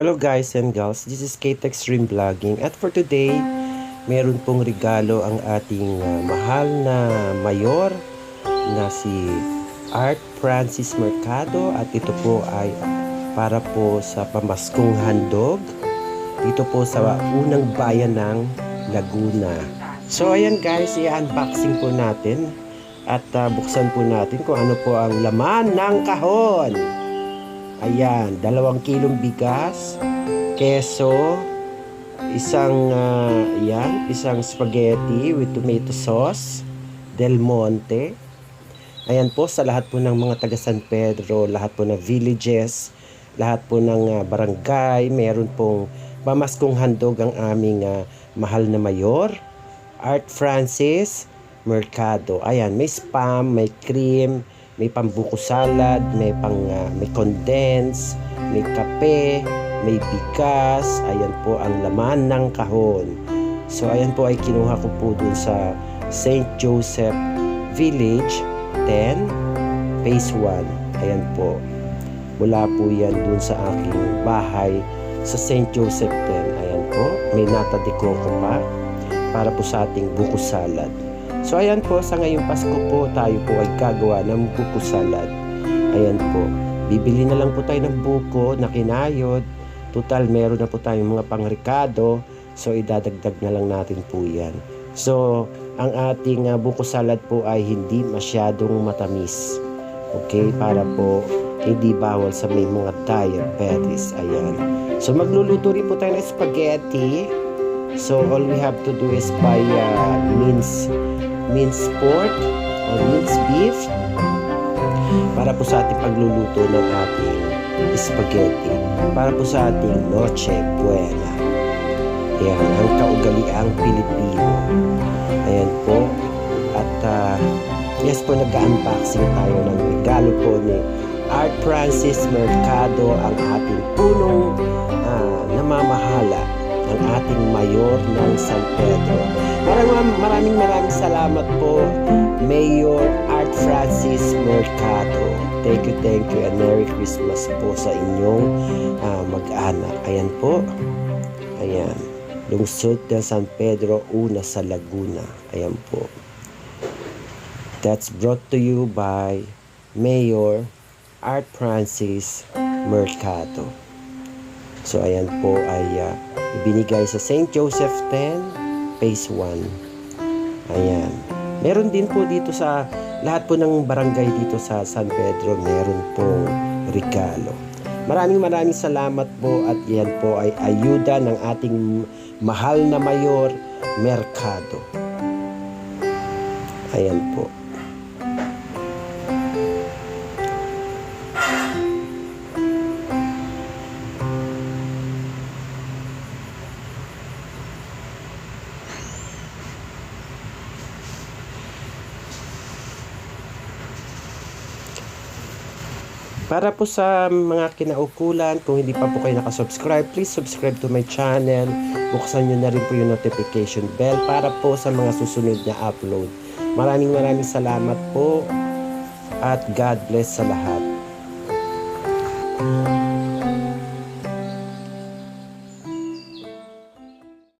Hello guys and gals, this is Kate Extreme Vlogging at for today, meron pong regalo ang ating mahal na mayor na si Art Francis Mercado at ito po ay para po sa pamaskong handog dito po sa unang bayan ng Laguna. So ayan guys, i-unboxing po natin at buksan po natin kung ano po ang laman ng kahon. Ayan, 2 kilong bigas, keso, isang spaghetti with tomato sauce, Del Monte. Ayan po sa lahat po ng mga taga San Pedro, lahat po ng villages, lahat po ng barangay, meron pong pamaskong handog ang aming mahal na mayor, Art Francis Mercado. Ayan, may spam, may cream, may pambuko salad, may condense, may kape, may bigas. Ayan po ang laman ng kahon. So ayan po ay kinuha ko po dun sa St. Joseph Village 10 Phase 1. Ayan po. Mula po yan dun sa aking bahay sa St. Joseph 10. Ayan po. May nata de coco pa para po sa ating buko salad. So ayan po, sa ngayong Pasko po tayo po ay gagawa ng buko salad. Ayan po, bibili na lang po tayo ng buko na kinayod. Total meron na po tayong mga pangrekado, so idadagdag na lang natin po yan. So ang ating buko salad po ay hindi masyadong matamis. Okay, para po hindi bawal sa may mga diabetes. Ayan, so magluluto rin po tayo ng spaghetti. So all we have to do is buy minced pork or minced beef para po sa ating pagluluto ng ating spaghetti, para po sa ating Noche Buena. Ayan, ang kaugaliang Pilipino. Ayan po. At yes po, nag-unboxing tayo ng regalo po ni Art Francis Mercado, ang ating punong namamahala ng ating mayor ng San Pedro. Maraming salamat po, Mayor Art Francis Mercado. Thank you and Merry Christmas po sa inyong mag-anak. Ayan po. Ayan. Lungsod ng San Pedro, una sa Laguna. Ayan po. That's brought to you by Mayor Art Francis Mercado. So ayan po ay ibinigay sa St. Joseph 10 Phase 1. Ayan. Meron din po dito sa lahat po ng barangay dito sa San Pedro, meron pong regalo. Maraming salamat po at yan po ay ayuda ng ating mahal na Mayor Mercado. Ayan po. Para po sa mga kinaukulan, kung hindi pa po kayo nakasubscribe, please subscribe to my channel. Buksan nyo na rin po yung notification bell para po sa mga susunod na upload. Maraming salamat po at God bless sa lahat.